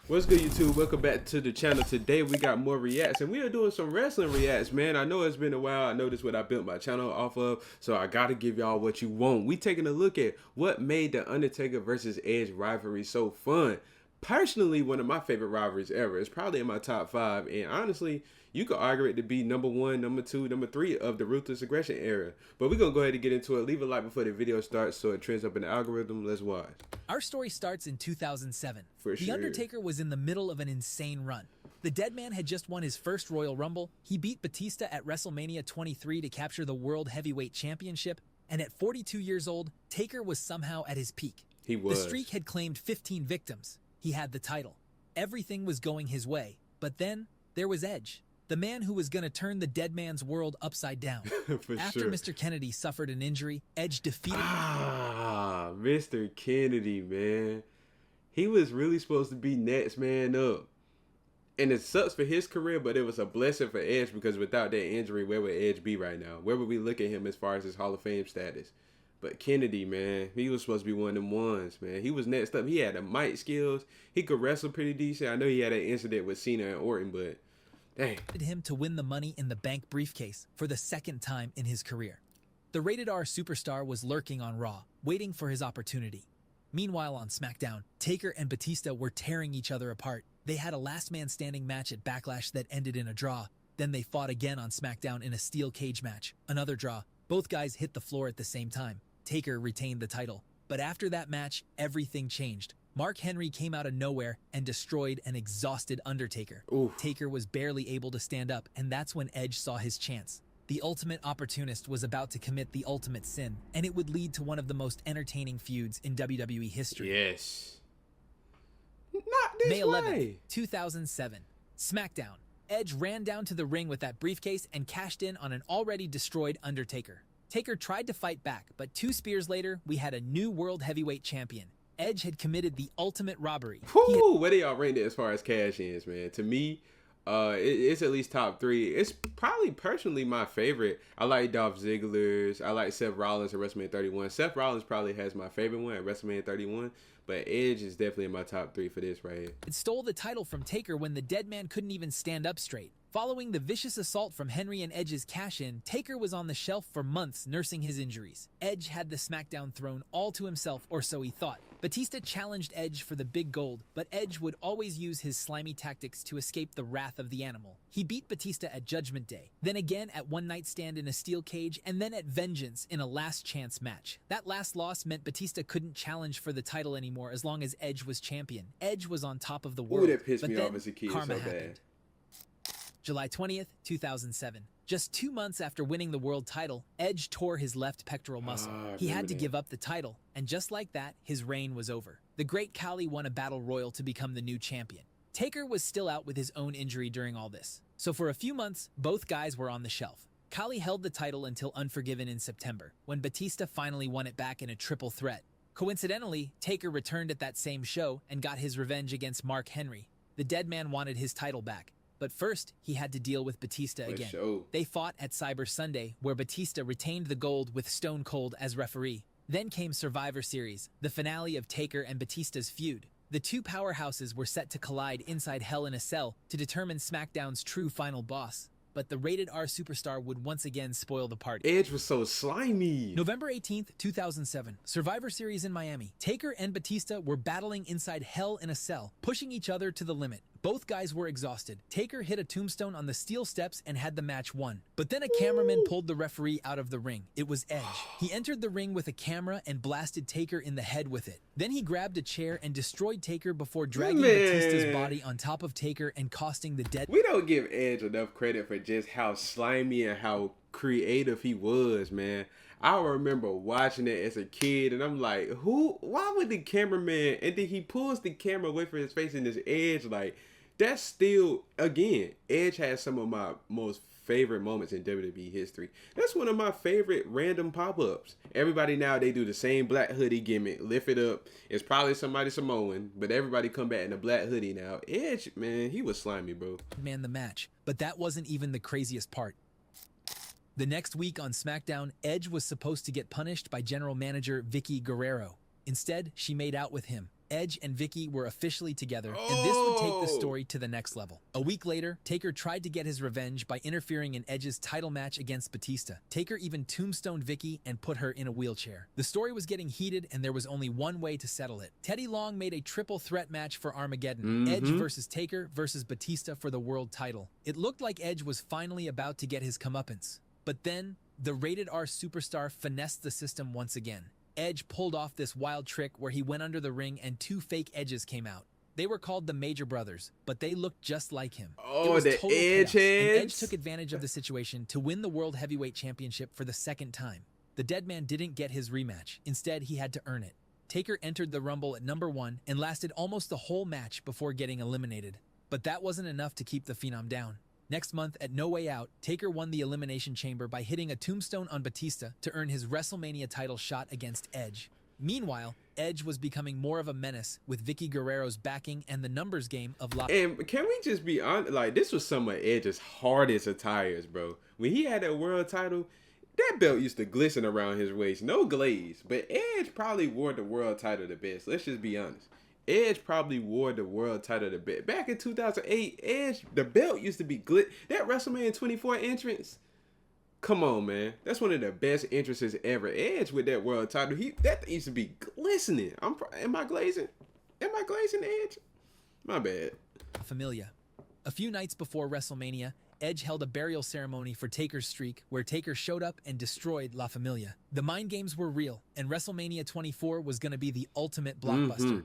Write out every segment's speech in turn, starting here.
What's good, YouTube? Welcome back to the channel. Today we got more reacts, and we are doing some wrestling reacts, man. I know it's been a while. I know this is what I built my channel off of, so I gotta give y'all what you want. We taking a look at what made the Undertaker versus Edge rivalry so fun. Personally, one of my favorite rivalries ever. It's probably in my top 5, and honestly, you could argue it to be number 1, number 2, number 3 of the Ruthless Aggression era. But we're gonna go ahead and get into it. Leave a like before the video starts so it trends up in the algorithm. Let's watch. Our story starts in 2007. For The sure. Undertaker was in the middle of an insane run. The Dead Man had just won his first Royal Rumble, he beat Batista at WrestleMania 23 to capture the World Heavyweight Championship, and at 42 years old, Taker was somehow at his peak. He was. The streak had claimed 15 victims. He had the title. Everything was going his way. But then, there was Edge, the man who was going to turn the Dead Man's world upside down. After sure. Mr. Kennedy suffered an injury, Edge defeated Mr. Kennedy, man. He was really supposed to be next man up. And it sucks for his career, but it was a blessing for Edge because without that injury, where would Edge be right now? Where would we look at him as far as his Hall of Fame status? But Kennedy, man, he was supposed to be one of them ones, man. He was next up. He had the mic skills. He could wrestle pretty decent. I know he had an incident with Cena and Orton, but dang. him to win the Money in the Bank briefcase for the second time in his career. The rated R superstar was lurking on Raw, waiting for his opportunity. Meanwhile on SmackDown, Taker and Batista were tearing each other apart. They had a last man standing match at Backlash that ended in a draw. Then they fought again on SmackDown in a steel cage match. Another draw. Both guys hit the floor at the same time. Taker retained the title. But after that match, everything changed. Mark Henry came out of nowhere and destroyed an exhausted Undertaker. Oof. Taker was barely able to stand up, and that's when Edge saw his chance. The ultimate opportunist was about to commit the ultimate sin, and it would lead to one of the most entertaining feuds in WWE history. Yes. Not this May 11th, way. 2007. SmackDown. Edge ran down to the ring with that briefcase and cashed in on an already destroyed Undertaker. Taker tried to fight back, but 2 spears later, we had a new World Heavyweight Champion. Edge had committed the ultimate robbery. Whew, where do y'all rate it as far as cash-ins, man? To me, it's at least top 3. It's probably personally my favorite. I like Dolph Ziggler's. I like Seth Rollins at WrestleMania 31. Seth Rollins probably has my favorite one at WrestleMania 31, but Edge is definitely in my top 3 for this right here. It stole the title from Taker when the Dead Man couldn't even stand up straight. Following the vicious assault from Henry and Edge's cash-in, Taker was on the shelf for months nursing his injuries. Edge had the SmackDown throne all to himself, or so he thought. Batista challenged Edge for the big gold, but Edge would always use his slimy tactics to escape the wrath of the animal. He beat Batista at Judgment Day, then again at One Night Stand in a steel cage, and then at Vengeance in a last chance match. That last loss meant Batista couldn't challenge for the title anymore as long as Edge was champion. Edge was on top of the world. Ooh, that pissed but me then off as a kid karma so bad. happened. July 20th, 2007. Just 2 months after winning the world title, Edge tore his left pectoral muscle. He had to give up the title, and just like that, his reign was over. The Great Khali won a battle royal to become the new champion. Taker was still out with his own injury during all this. So for a few months, both guys were on the shelf. Khali held the title until Unforgiven in September, when Batista finally won it back in a triple threat. Coincidentally, Taker returned at that same show and got his revenge against Mark Henry. The Dead Man wanted his title back. But first, he had to deal with Batista again. Sure. They fought at Cyber Sunday, where Batista retained the gold with Stone Cold as referee. Then came Survivor Series, the finale of Taker and Batista's feud. The 2 powerhouses were set to collide inside Hell in a Cell to determine SmackDown's true final boss. But the rated R superstar would once again spoil the party. Edge was so slimy. November 18th, 2007, Survivor Series in Miami. Taker and Batista were battling inside Hell in a Cell, pushing each other to the limit. Both guys were exhausted. Taker hit a tombstone on the steel steps and had the match won. But then a cameraman pulled the referee out of the ring. It was Edge. He entered the ring with a camera and blasted Taker in the head with it. Then he grabbed a chair and destroyed Taker before dragging Batista's body on top of Taker and costing the Dead. We don't give Edge enough credit for just how slimy and how creative he was, man. I remember watching it as a kid, and I'm like, why would the cameraman, and then he pulls the camera away from his face and this Edge, like, that's still, again, Edge has some of my most favorite moments in WWE history. That's one of my favorite random pop-ups. Everybody now, they do the same black hoodie gimmick, lift it up. It's probably somebody Samoan, but everybody come back in a black hoodie now. Edge, man, he was slimy, bro. Man, the match. But that wasn't even the craziest part. The next week on SmackDown, Edge was supposed to get punished by General Manager Vicky Guerrero. Instead, she made out with him. Edge and Vicky were officially together, and this would take the story to the next level. A week later, Taker tried to get his revenge by interfering in Edge's title match against Batista. Taker even tombstoned Vicky and put her in a wheelchair. The story was getting heated, and there was only one way to settle it. Teddy Long made a triple threat match for Armageddon, Edge versus Taker versus Batista for the world title. It looked like Edge was finally about to get his comeuppance. But then, the rated R superstar finessed the system once again. Edge pulled off this wild trick where he went under the ring and two fake Edges came out. They were called the Major Brothers, but they looked just like him. Oh, it was the Edge heads. And Edge took advantage of the situation to win the World Heavyweight Championship for the second time. The Dead Man didn't get his rematch. Instead, he had to earn it. Taker entered the Rumble at number 1 and lasted almost the whole match before getting eliminated. But that wasn't enough to keep the Phenom down. Next month, at No Way Out, Taker won the Elimination Chamber by hitting a tombstone on Batista to earn his WrestleMania title shot against Edge. Meanwhile, Edge was becoming more of a menace with Vicky Guerrero's backing and the numbers game of La... And can we just be honest, like, this was some of Edge's hardest attires, bro. When he had that world title, that belt used to glisten around his waist. No glaze, but Edge probably wore the world title the best. Let's just be honest. Edge probably wore the world title the best. Back in 2008, Edge, the belt used to be that WrestleMania 24 entrance. Come on, man. That's one of the best entrances ever. Edge with that world title. That used to be glistening. Am I glazing? Am I glazing Edge? My bad. Familia. A few nights before WrestleMania, Edge held a burial ceremony for Taker's streak where Taker showed up and destroyed La Familia. The mind games were real, and WrestleMania 24 was going to be the ultimate blockbuster.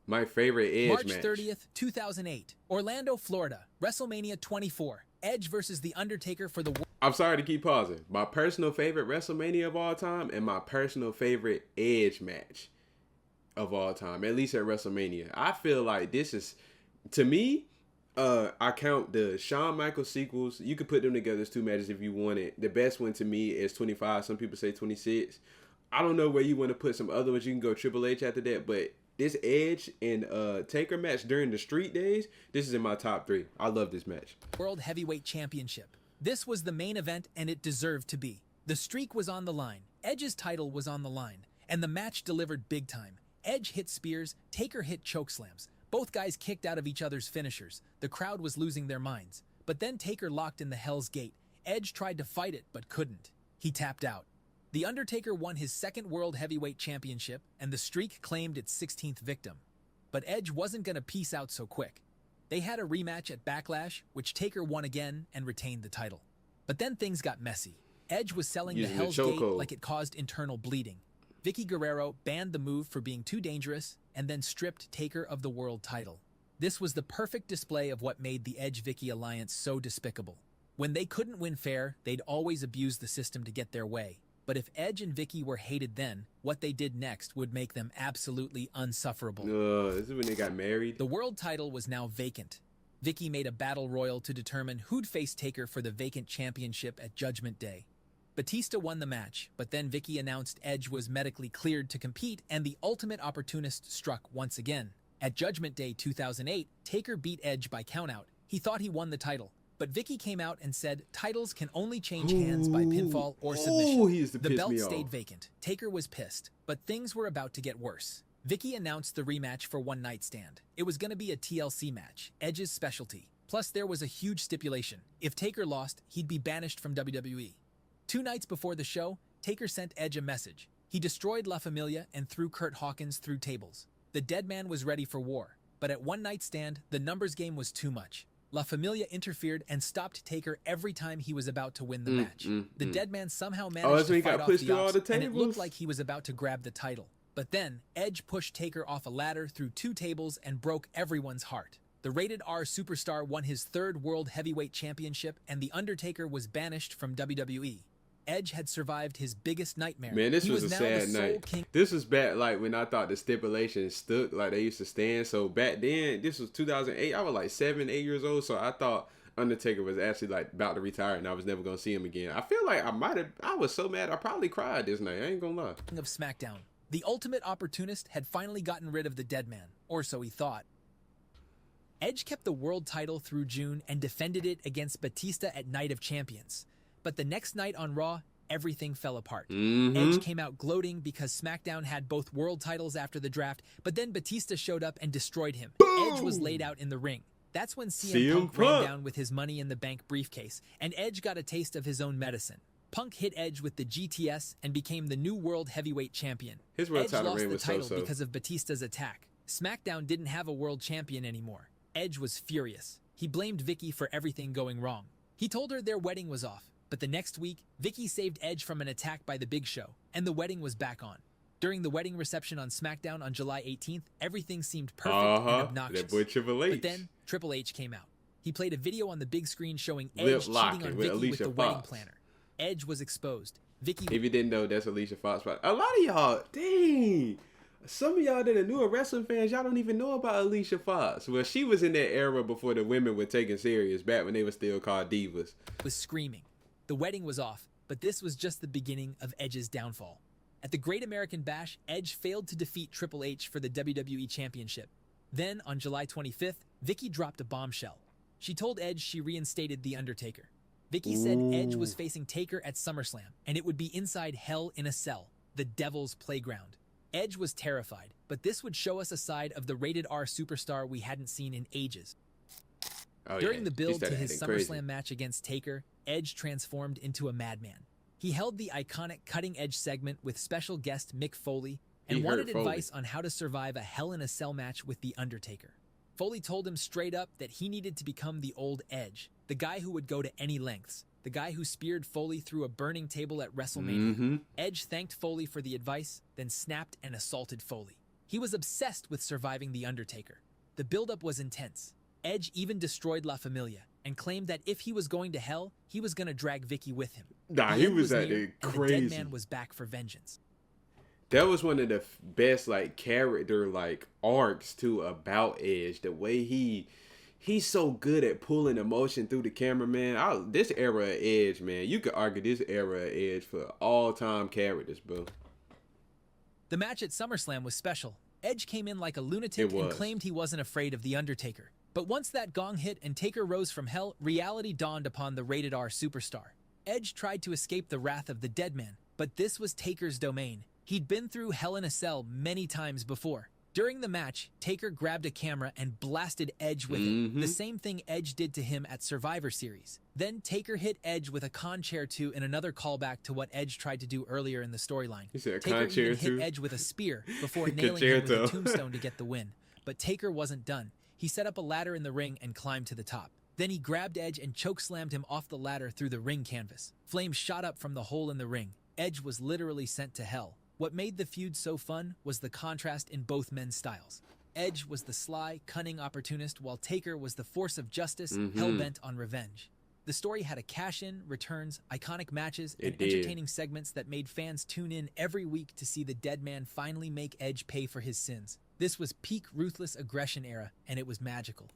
My favorite Edge March match. 30th, 2008. Orlando, Florida. WrestleMania 24. Edge versus The Undertaker for the... I'm sorry to keep pausing. My personal favorite WrestleMania of all time and my personal favorite Edge match of all time, at least at WrestleMania. I feel like this is, to me, I count the Shawn Michaels sequels. You could put them together as two matches if you want it. The best one to me is 25. Some people say 26. I don't know where you want to put some other ones. You can go Triple H after that, but this Edge and Taker match during the street days, this is in my top 3. I love this match. World Heavyweight Championship. This was the main event, and it deserved to be. The streak was on the line. Edge's title was on the line, and the match delivered big time. Edge hit spears, Taker hit chokeslams. Both guys kicked out of each other's finishers. The crowd was losing their minds. But then Taker locked in the Hell's Gate. Edge tried to fight it, but couldn't. He tapped out. The Undertaker won his second World Heavyweight Championship, and the streak claimed its 16th victim. But Edge wasn't going to peace out so quick. They had a rematch at Backlash, which Taker won again and retained the title. But then things got messy. Edge was selling the Hell's Gate like it caused internal bleeding. Vicky Guerrero banned the move for being too dangerous and then stripped Taker of the world title. This was the perfect display of what made the Edge-Vicky alliance so despicable. When they couldn't win fair, they'd always abuse the system to get their way. But if Edge and Vicky were hated then, what they did next would make them absolutely unsufferable. This is when they got married. The world title was now vacant. Vicky made a battle royal to determine who'd face Taker for the vacant championship at Judgment Day. Batista won the match, but then Vicky announced Edge was medically cleared to compete, and the ultimate opportunist struck once again. At Judgment Day 2008, Taker beat Edge by countout. He thought he won the title. But Vicky came out and said titles can only change hands by pinfall or submission. The belt stayed vacant. Taker was pissed, but things were about to get worse. Vicky announced the rematch for One Night Stand. It was going to be a TLC match, Edge's specialty. Plus, there was a huge stipulation. If Taker lost, he'd be banished from WWE. 2 nights before the show, Taker sent Edge a message. He destroyed La Familia and threw Curt Hawkins through tables. The Dead Man was ready for war, but at One Night Stand, the numbers game was too much. La Familia interfered and stopped Taker every time he was about to win the match. The Dead Man somehow managed to fight off the Ops, and it looked like he was about to grab the title. But then, Edge pushed Taker off a ladder through 2 tables and broke everyone's heart. The Rated R superstar won his 3rd World Heavyweight Championship, and The Undertaker was banished from WWE. Edge had survived his biggest nightmare. Man, this was a sad night. This was back like when I thought the stipulations stuck, like they used to stand. So back then, this was 2008. I was like 7, 8 years old. So I thought Undertaker was actually like about to retire and I was never going to see him again. I feel like I was so mad. I probably cried this night. I ain't going to lie. Of SmackDown. The ultimate opportunist had finally gotten rid of the Dead Man, or so he thought. Edge kept the world title through June and defended it against Batista at Night of Champions. But the next night on Raw, everything fell apart. Mm-hmm. Edge came out gloating because SmackDown had both world titles after the draft, but then Batista showed up and destroyed him. Boom! Edge was laid out in the ring. That's when CM Punk ran down with his Money in the Bank briefcase, and Edge got a taste of his own medicine. Punk hit Edge with the GTS and became the new World Heavyweight Champion. His world Edge title lost reign the was title so-so. because of Batista's attack. SmackDown didn't have a world champion anymore. Edge was furious. He blamed Vicky for everything going wrong. He told her their wedding was off, but the next week, Vicky saved Edge from an attack by the Big Show, and the wedding was back on. During the wedding reception on SmackDown on July 18th, everything seemed perfect and obnoxious. That boy Triple H. But then, Triple H came out. He played a video on the big screen showing Edge Lip cheating locking on with Vicky with Alicia the wedding Fox. planner. Edge was exposed. Vicky. If you didn't know, that's Alicia Fox. But a lot of y'all, dang, some of y'all that are newer wrestling fans, y'all don't even know about Alicia Fox. Well, she was in that era before the women were taken serious, back when they were still called divas. Was screaming. The wedding was off, but this was just the beginning of Edge's downfall. At the Great American Bash, Edge failed to defeat Triple H for the WWE Championship. Then, on July 25th, Vicky dropped a bombshell. She told Edge she reinstated The Undertaker. Vicky said Edge was facing Taker at SummerSlam, and it would be inside Hell in a Cell, the Devil's Playground. Edge was terrified, but this would show us a side of the rated R superstar we hadn't seen in ages. During the build to his SummerSlam match against Taker, Edge transformed into a madman. He held the iconic Cutting Edge segment with special guest Mick Foley and wanted advice on how to survive a Hell in a Cell match with The Undertaker. Foley told him straight up that he needed to become the old Edge, the guy who would go to any lengths, the guy who speared Foley through a burning table at WrestleMania. Edge thanked Foley for the advice, then snapped and assaulted Foley. He was obsessed with surviving The Undertaker. The buildup was intense. Edge even destroyed La Familia and claimed that if he was going to hell, he was going to drag Vicky with him. Nah, he was at it crazy. And the dead man was back for vengeance. That was one of the best character arcs too about Edge. The way he's so good at pulling emotion through the camera, man. This era of Edge, man, you could argue this era of Edge for all-time characters, bro. The match at SummerSlam was special. Edge came in like a lunatic and claimed he wasn't afraid of The Undertaker. But once that gong hit and Taker rose from hell, reality dawned upon the rated R superstar. Edge tried to escape the wrath of the dead man, but this was Taker's domain. He'd been through Hell in a Cell many times before. During the match, Taker grabbed a camera and blasted Edge with it, the same thing Edge did to him at Survivor Series. Then Taker hit Edge with a con chair 2 in another callback to what Edge tried to do earlier in the storyline. Taker even hit Edge with a spear before nailing him with a tombstone to get the win. But Taker wasn't done. He set up a ladder in the ring and climbed to the top. Then he grabbed Edge and chokeslammed him off the ladder through the ring canvas. Flames shot up from the hole in the ring. Edge was literally sent to hell. What made the feud so fun was the contrast in both men's styles. Edge was the sly, cunning opportunist, while Taker was the force of justice, hell-bent on revenge. The story had a cash-in, returns, iconic matches, and entertaining segments that made fans tune in every week to see the dead man finally make Edge pay for his sins. This was peak ruthless aggression era, and it was magical.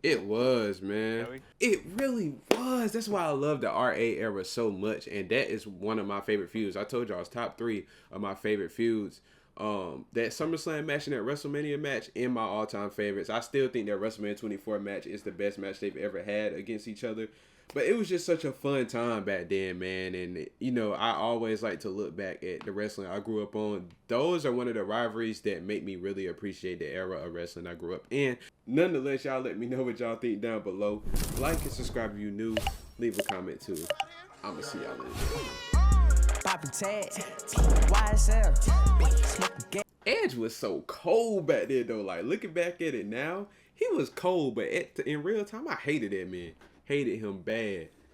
It was, man. It really was. That's why I love the RA era so much, and that is one of my favorite feuds. I told y'all it's top 3 of my favorite feuds. That SummerSlam match and that WrestleMania match in my all-time favorites. I still think that WrestleMania 24 match is the best match they've ever had against each other. But it was just such a fun time back then, man. And, you know, I always like to look back at the wrestling I grew up on. Those are one of the rivalries that make me really appreciate the era of wrestling I grew up in. Nonetheless, y'all let me know what y'all think down below. Like and subscribe if you're new. Leave a comment, too. I'm going to see y'all later. Edge was so cold back then, though. Like, looking back at it now, he was cold. But in real time, I hated that man. Hated him bad.